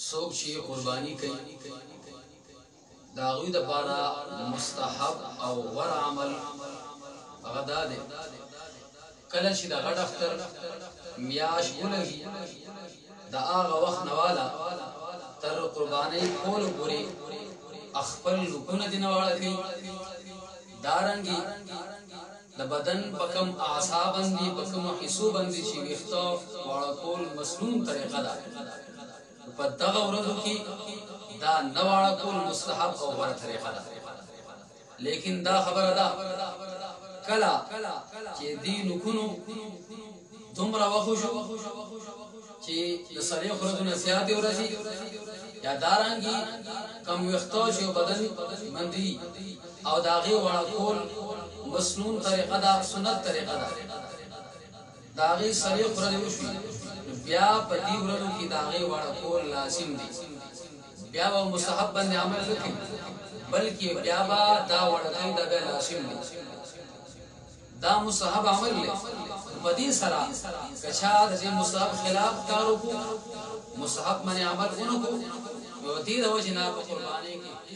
سوک چی قربانی کئی داغوی دا پارا مستحب او ور عمل غدا دے کلچ دا غد اختر میاش بلگی دا آغا وقت نوالا تر قربانی کول پوری اخپل رکون دی نوالا کئی دارنگی دا بدن بکم اعصابن دی بکم حسوبن دی چی ویختا وارا کول مسنون طریقہ دا پا دغا وردو کی دا نوالا کول مستحب او ور طریقہ دا لیکن دا خبر دا کلا چی دی نکنو دمرا وخوشو چی دسالی خردو نسیاتی ورزی یا دارانگی کم ویختاش و بدن مندی او داغی وارا کول مسنون طریقہ دا سنت طریقہ دا داغی سالی خردو شوی بیا پا دی وردو کی داغی وارا کول لازم دی بیا با مستحب بند عمل لکی بلکہ بیا با دا وارا کول دا بیا لازم دی دا مستحب عمل لے بدی سرا کچھا دا مستحب خلاف کارو کو مستحب من عمل انو کو ودی دا وجہ نا قربانی کی